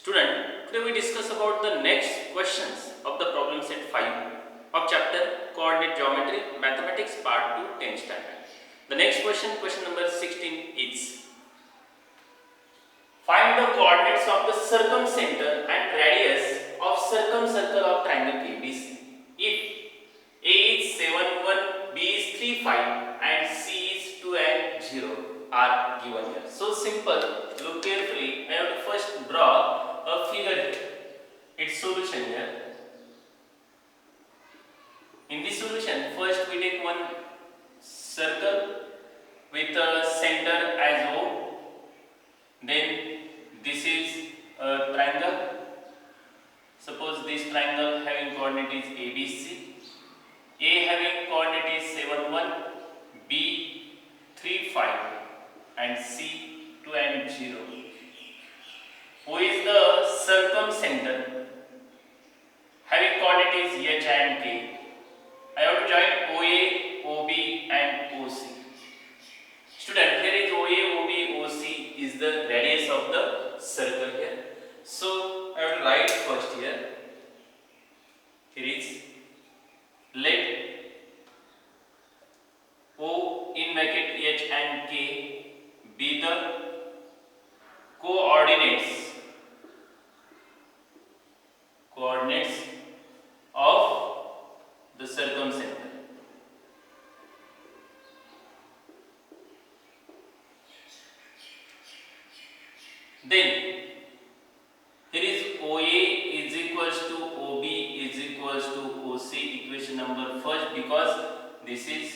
Student, today we discuss about the next questions of the problem set 5 of chapter Coordinate Geometry Mathematics Part 2 10th standard. The next question, question number 16 is: find the coordinates of the circumcenter and radius of circumcircle of triangle ABC. If A is 7, 1, B is 3, 5 and C is 2 and 0 are given here. So simple, look carefully. I have to first draw a figure here. Its solution here. In this solution, first we take one circle with a center as O. Then this is a triangle. Suppose this triangle having coordinate is ABC. A having coordinate is 7, 1, B 3, 5 and C 2 and 0. O is the circumcenter having coordinate is H and K. I have to join OA, OB and OC. Student, here is OA, OB, OC is the radius of the circle here. So I have to write first here. Here is, let O in bracket H and K be the coordinates of the circumcenter. Then here is OA is equals to OB is equals to OC, equation number first, because this is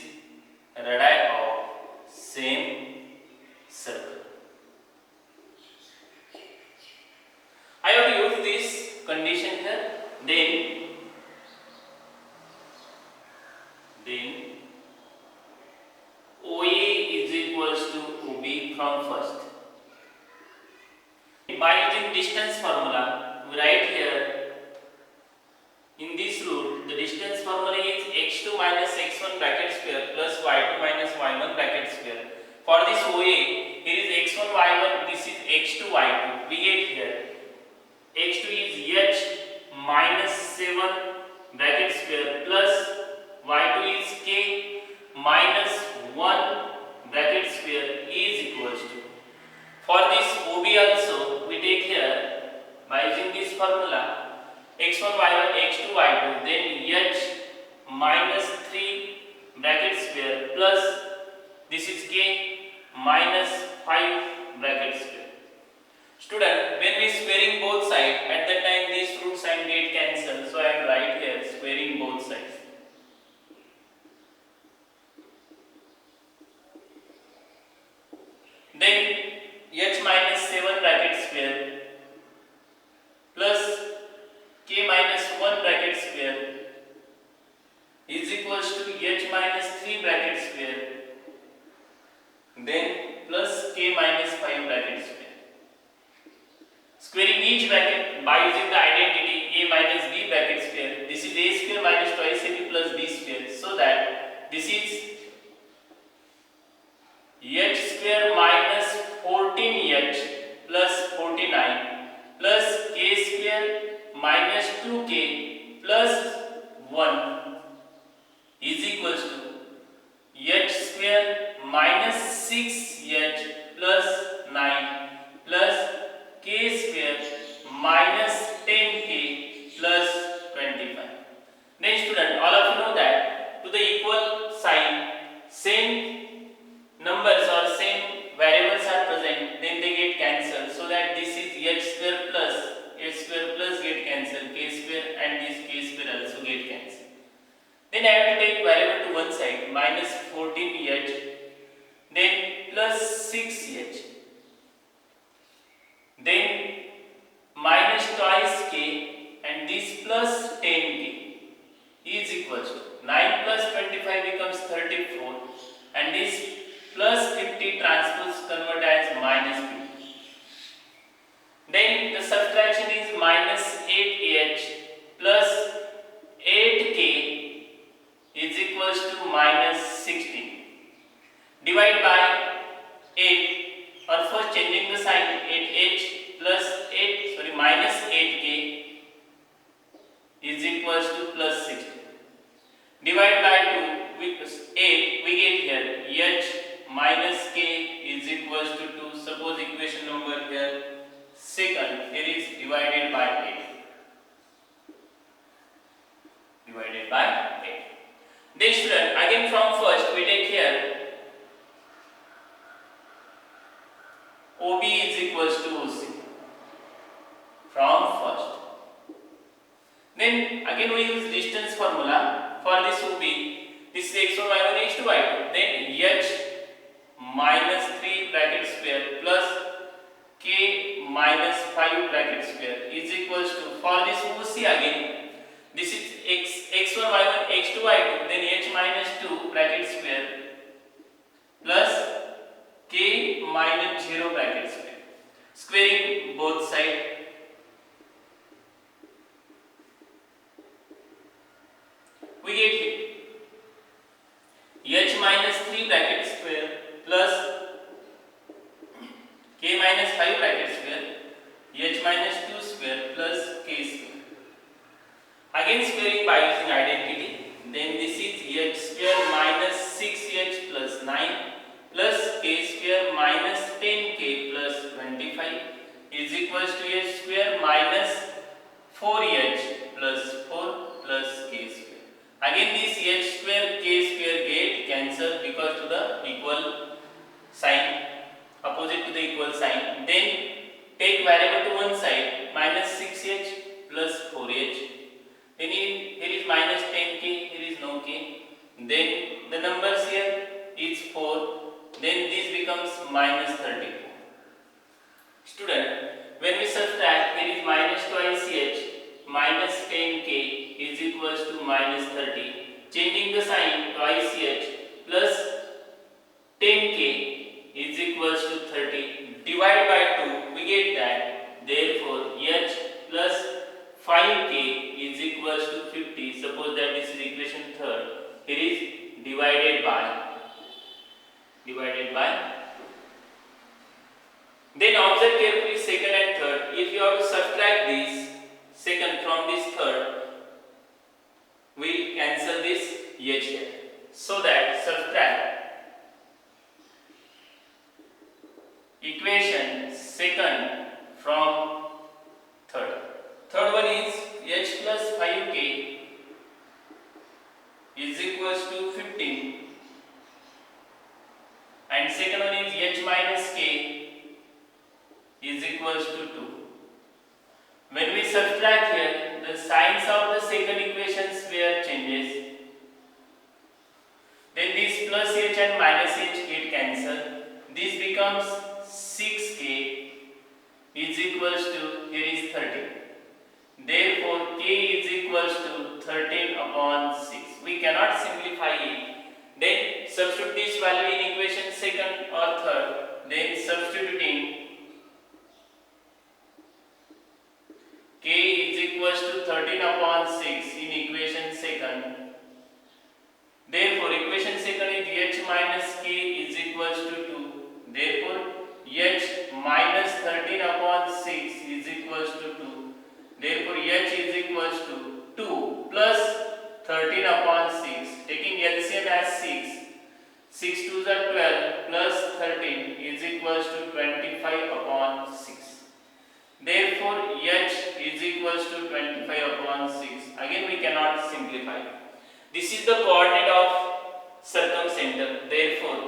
radii of same circle. I have to use this condition here. Then OA is equals to OB from first. By using distance formula, we write here in this rule the distance formula is x2 minus x1 bracket square plus y2 minus y1 bracket square. For this OA, here is x1 y1, this is x2 y2. We get here x2 is h minus 7 bracket square plus y2 is k minus 1 bracket square is equals to. For this OB also, we take here by using this formula x1 y1 x2 y2, then h minus 3 bracket square plus this is k minus 5 bracket square. Student, when we squaring both sides, at that time this root sign get cancelled, so I am write here squaring both sides. Then h minus 7 bracket square plus k minus 1 bracket square is equals to h minus 3 bracket square, then plus k minus 5 bracket square. Squaring each bracket by using the identity a minus b bracket square, this is a square minus twice ab plus b square, so that this is h square minus 14h plus 49 plus k square minus 2k plus 1 is equals to h square minus 6h plus 9 plus k square minus 10k plus 25. Then student, all of you know that to the equal sign, same numbers or same variables are present, then they get cancelled, so that this is h square plus get cancelled, k square and this k square also get cancelled. Then I have to take variable to one side, minus 14h, then plus 6h, then minus twice k and this plus 10k is equals to 9 plus 25 becomes 34 and this plus 50 transpose convert as minus 50. Then the subtraction is minus 8h plus 8k is equals to minus 16. Divide by 8 or first changing the sign, 8h plus 8 minus again we use distance formula. For this will be this is x1 y1 x2 y2. Then h minus 3 bracket square plus k minus 5 bracket square is equals to, for this we will see again, this is x1 y1 x2 y2, then h minus 2 bracket square plus k minus 0 bracket square. Squaring both sides, we get h minus 3 bracket square plus k minus 5 bracket square, h minus 2 square plus k square. Again squaring by using identity. Then this is h square minus 6h plus 9 plus k square minus 10k plus 25 is equals to h square minus 4h plus 4 plus k square. Again this h square k square get cancelled because to the equal sign, opposite to the equal sign. Then take variable to one side, minus 6h plus 4h. Then here is minus 10k, here is no k. Then the numbers here is 4. Then this becomes minus 34. Student, when we subtract, here is minus twice h, minus 10k is equals to minus 30. Changing the sign, twice h plus 10k is equals to 30. Divide by 2, we get that. Therefore, h plus 5k is equals to 50. Suppose that this is equation third. Here is divided by. Then observe carefully second and third. If you have to subtract this second from this third, we cancel this h here. So that subtract equation second from third. Third one is h plus 5k is equals to 15. And second one is h minus k is equals to 2. When we subtract here, the signs of the second equations where changes. Then this plus h and minus h get cancelled. This becomes 6k is equals to, here is 13. Therefore, k is equals to 13 upon 6. We cannot simplify it. Then substitute this value in equation second or third. Then substituting k is equals to 13 upon 6 in equation second. Therefore, equation second is h minus k is equals to 2. Therefore, h minus 13 upon 6 is equals to 2. Therefore, h is equals to 2 plus 13 upon 6. Taking LCM as 6. 6 2s are 12 plus 13 is equals to 25 upon 6. Therefore, h is equals to 25 upon 6. Again, we cannot simplify. This is the coordinate of circumcenter. Therefore,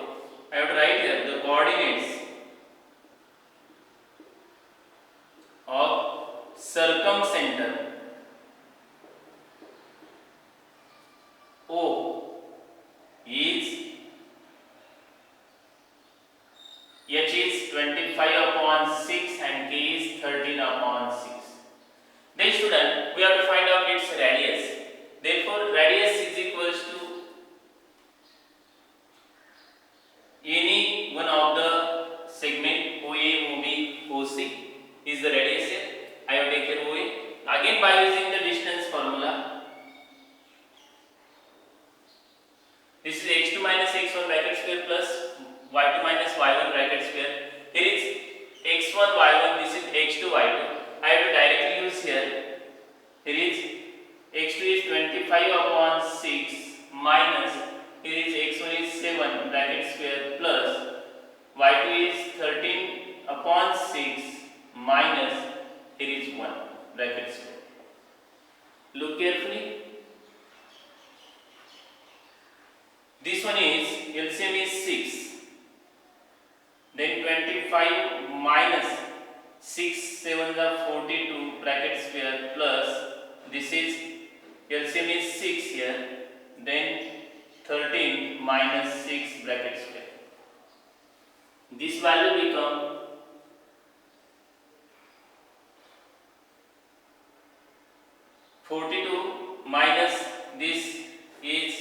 I would write here the coordinates of circumcenter O is h is 25 upon 6 and k is 13 upon 6. Then student, we have to find out its radius. Therefore, radius is equals to any one of the segment OA, OB, OC is the radius here. I have taken OA. Again, by using the distance formula, this is x2 minus x1 bracket square plus y2 minus y1 bracket square. Here is x1 y1, this is x2 y2. I have to directly use here. Here is x2 is 25 upon 6 minus, here is x1 is 7 bracket square plus y2 is 13 upon 6 minus, here is 1 bracket square. Look carefully. This one is LCM is 6. Then 25 minus 6 7 are 42 bracket square plus this is LCM is 6 here, then 13 minus 6 bracket square. This value become 42 minus this is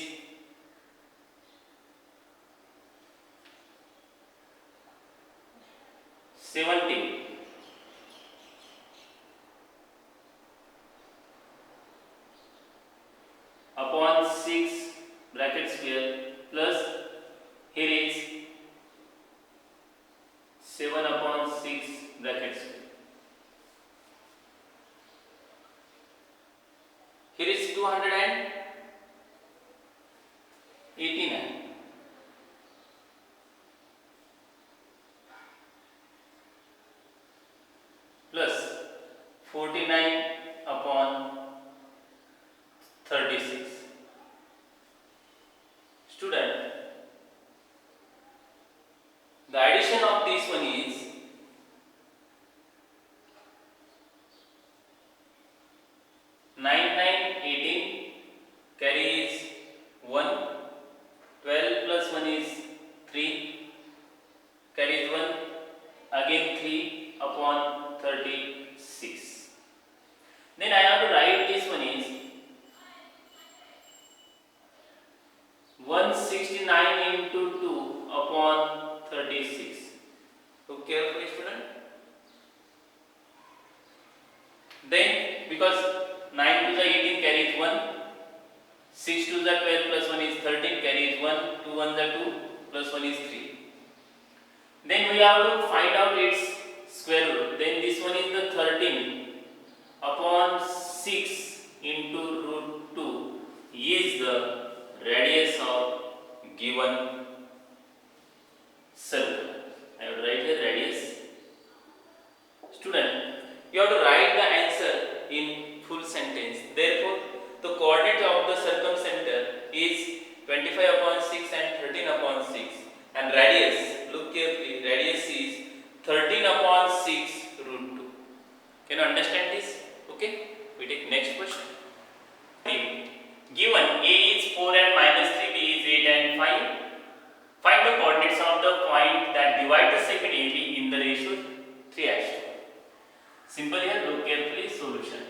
17 upon 6 bracket square plus here is 7 upon 6 bracket square. Here is 289 plus 49 upon 36. Student, the addition of this one is 9, 18 carries 1, 12 plus 1 is 3, carries 1, again 3 upon 36. Then I have to write this one is 169 into 2 upon 36. Look carefully, student. Then because 9 to the 18 carries 1, 6 to the 12 plus 1 is 13 carries 1, 2 1 the 2 plus 1 is 3. Then we have to find out its square root. Then this one is the 13 upon 6 into root 2 is the radius of given circle. I have to write here radius. Student, you have to write the answer in full sentence. Therefore, the coordinate of the circumcenter is 25 upon 6 and 13 upon 6. And radius, look carefully, radius is 13 upon 6 root 2. Can you understand this? Okay, we take next question. Given A is 4 and minus 3, B is 8 and 5. Find the coordinates of the point that divide the segment AB in the ratio 3:2. Simple here, look carefully, solution.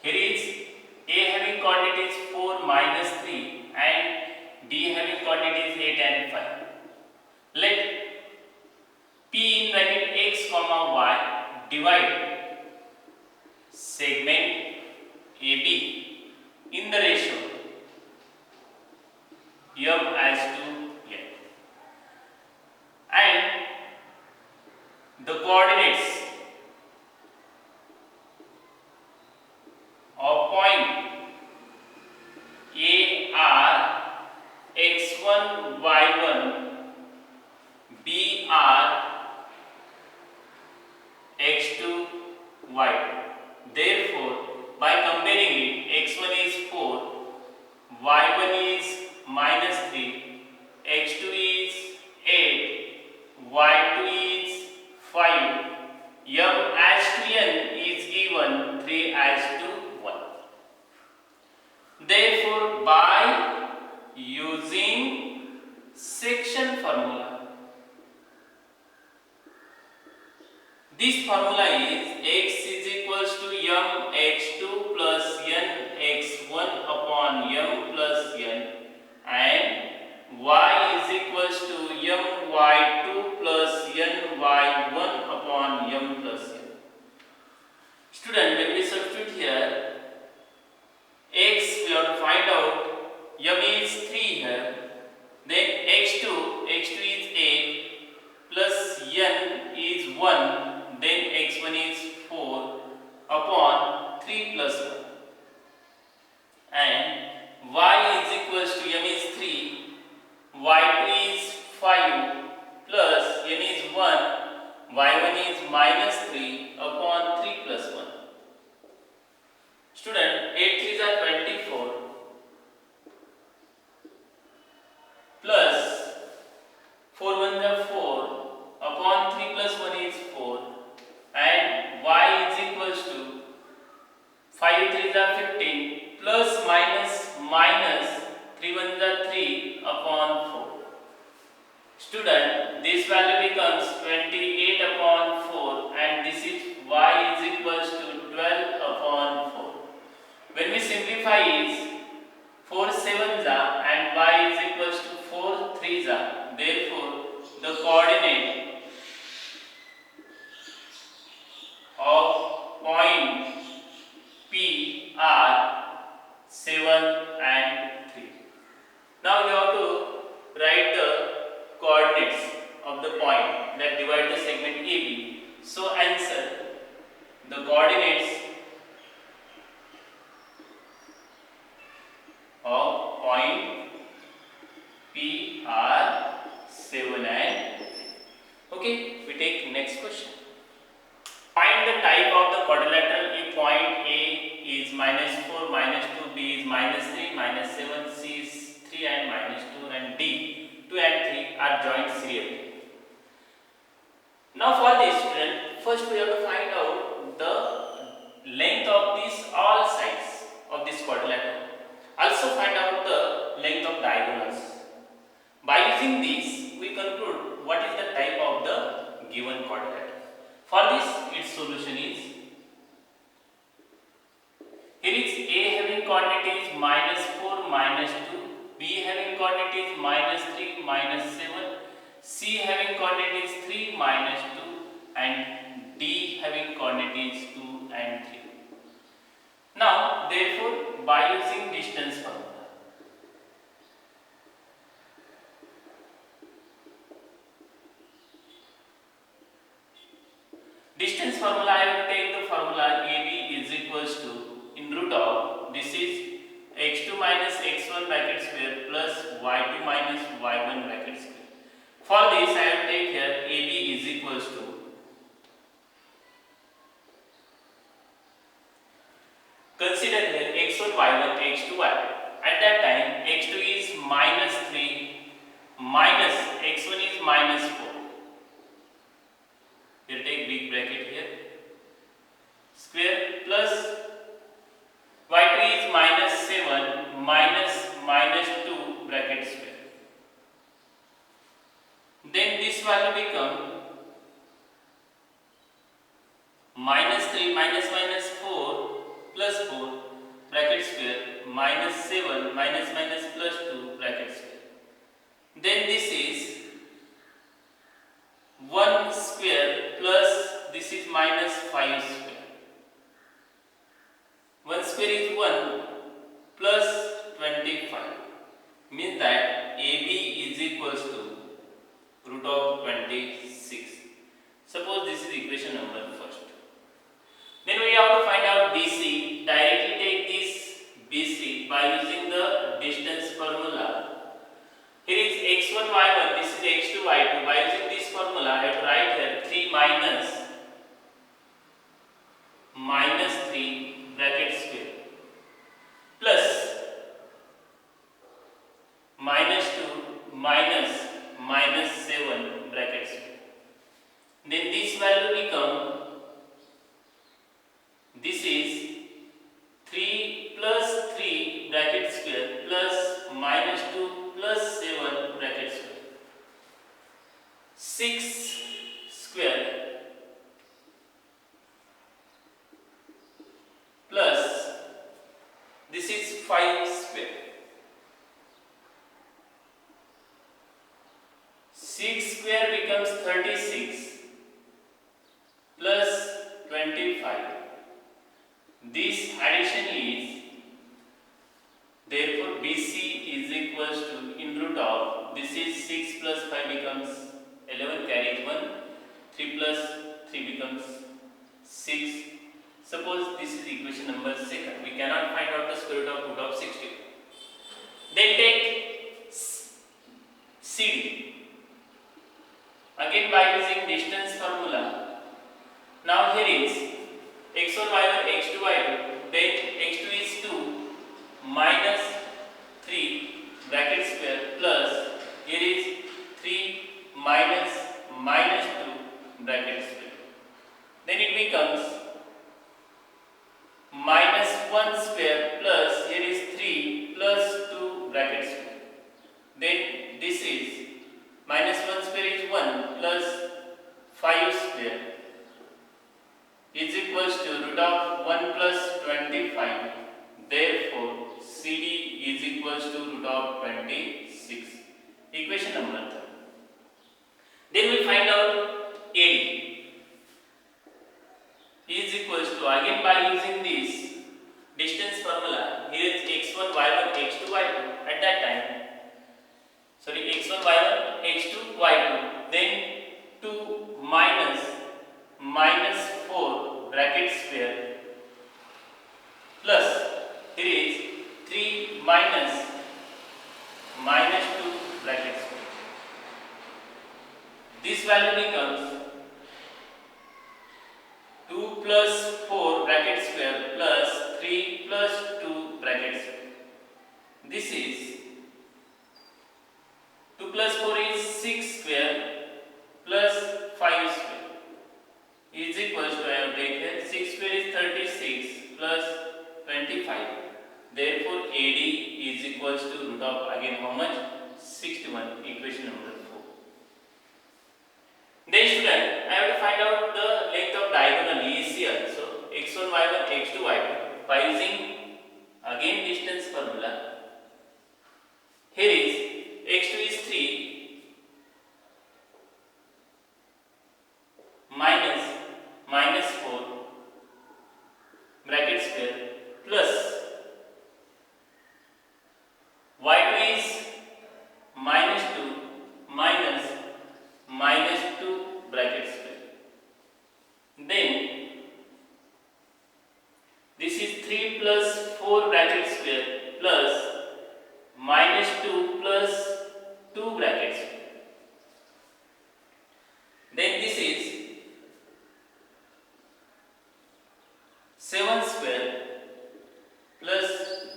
Here is A having coordinates 4 minus 3 and B having coordinates 8 and 5. Let P in bracket x comma y divide segment AB in the ratio M as to N, and the coordinates of point A are x1, y1, B are x2, y2. Therefore, by comparing it, x1 is 4, y1 is minus 3, x2 is 8, y2 is 5, m as to n is given 3 as to 1. Therefore, by using section formula, this formula is x is equals to m x2 plus n x1 upon m plus n, and y is equals to m y2 plus n y1 upon m plus n. Student, when we substitute here, x we have to find out, m is 3 here, then x2 is 8 plus n is 1, then x1 is 4 upon 3 plus 1, and y is equals to m is 3, y2 is 5 plus n is 1, y1 is minus 3 upon 3 plus 1. Student, 8 3s are 24 plus 4 1s are 4 upon 3 plus 1 is 4, and y is equals to 5 3 3 upon 4. Student, this value becomes 28 upon 4 and this is y is equals to 12 upon 4. When we simplify is 4 sevens are and y is equals to 4 threes are. Therefore, the coordinate of point P are 7 and 3. Now you have to write the coordinates of the point that divide the segment AB. So answer the coordinates of point P are 7 and 3. Okay, we take next question. Find the type of the quadrilateral if point A is -4, -2, B is -3, -7, C is 3 and -2 and D 2 and 3 are joined serially. Now for this student, first we have to find out the length of these all sides of this quadrilateral. Also find out the length of diagonals. By using these, we conclude what is the type of the given quadrilateral. For this, its solution is, here is A having coordinates -4, -2, B having coordinates -3, -7, C having coordinates 3, -2 and D having coordinates 2 and 3. Now, therefore, by using distance formula, distance formula, I will take the formula AB is equals to, in root of, this is x2 minus x1 bracket square plus y2 minus y1 bracket square. For this, I will take here AB is equals to, consider here x1 y1 x2 y1. At that time, x2 is -3 minus x1 is -4. We'll take big bracket here, square plus y2 is -7 minus -2 bracket square. Then this value become -3 minus 4 plus 4 bracket square -7 minus plus 2 bracket square. Then this is 1 square plus this is -5 square. 1 square is 1 plus 25, means that AB is equals to root of 26. Suppose this is equation number first. Then we have to find out BC. Directly take this BC by using the distance formula. Here is x1 y1, this is x2 y2. By using this formula, I have to write here 3 minus 3 bracket square plus -2 minus 7 bracket square. Then this value become, this is 3 plus 3 bracket square plus -2 plus 7 bracket square. 6 square plus this is 5 square. 6 square becomes 36 plus 25. This addition is, therefore BC is equals to, in root of, this is 6 plus 5 becomes 11, carries 1, 3 plus 3 becomes 6. Suppose this is equation number 2nd. We cannot find out the square root of 60. Then take CD. Again by using distance formula. Now here is x1 y1 x2 y2. Then x2 is 2 minus 3 bracket square plus here is 3 minus 2 bracket square. Then it becomes minus 1 square plus here is 3 plus 2 bracket square. equals to root of 1 plus 25. Therefore, CD is equals to root of 26. Equation number 3. Then we find out AD is equals to, again by using this distance formula, here is x1, y1, x2, y2 at that time. Sorry, x1, y1, x2, y2. Then 2 minus 4 bracket square plus here is 3 minus 2 bracket square. This value becomes 2 plus 4 bracket square plus 3 plus 2 bracket square. This is 2 plus 4 is 6 square plus 5 square is equals to, I have taken 6 square is 36 plus 25. Therefore, AD is equals to root of, again how much? 61. Equation number 4. Then student, I have to find out the length of diagonal EC also. x1, y1, x2, y2 by using again distance formula. Here is x2 is 3 minus 4 bracket square plus y2 is minus 2 minus 2 bracket square. Then this is 3 plus 4 bracket square plus minus 2 plus 2 bracket square. Then this is 7 square plus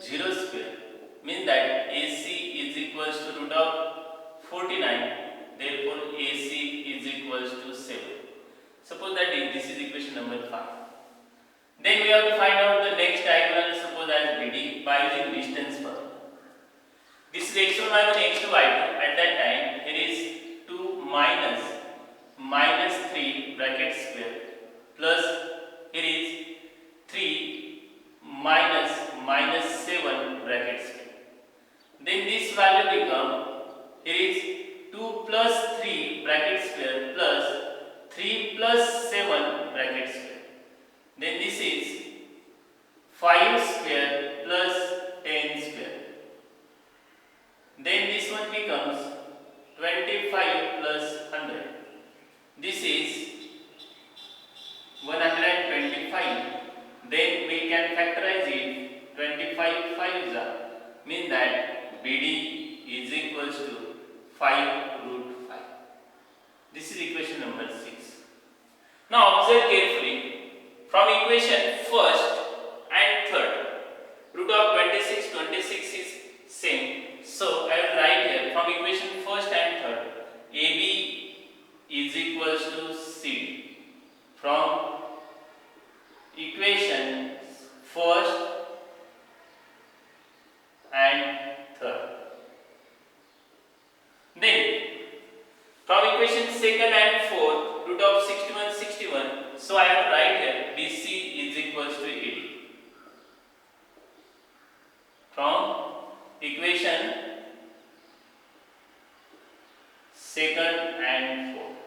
0 square, means that AC is equals to root of 49. Therefore, AC is equals to 7. Suppose that this is equation number 5. Then we have to find out the next diagonal, suppose as BD, by using distance formula. This is x1, y1, x2, y2. At that time, here is 2 minus 3 bracket square plus here is 3 minus 7 bracket square. Then this value become, here is 2 plus 3 bracket square plus 3 plus 7 bracket square. Then this is 5 square plus 10 square. Then this one becomes 25 plus 100. This is 125. Then we can factorize it. 25 5s are, mean that BD is equals to 5 root 5. This is equation number 6. Now observe carefully. From equation first and third, root of 26 is same. So I will write here from equation first and third, AB is equals to CD. From equation first and third. Then from equation second and fourth, root of 61. So I have to write here BC is equals to AD. From equation second and fourth.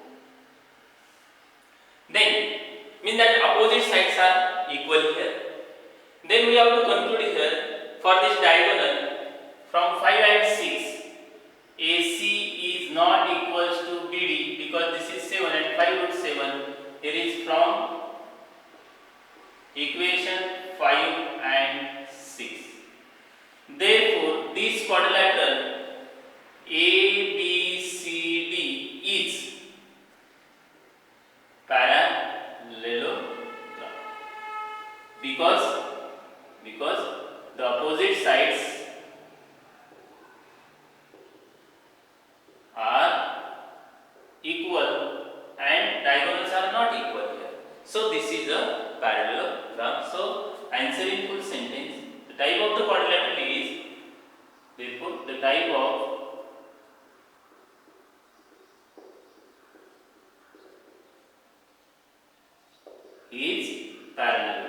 Then mean that opposite sides are equal here. Then we have to conclude here for this diagonal from 5 and 6, AC is not equals to BD because this is 7 and 5 root 7. Here is from equation 5 and 6. Therefore, this quadrilateral ABCD is parallelogram because the opposite sides are equal and diagonals are not equal here. So this is a parallelogram. So answer in full sentence. The type of the quadrilateral is, therefore the type of is parallel.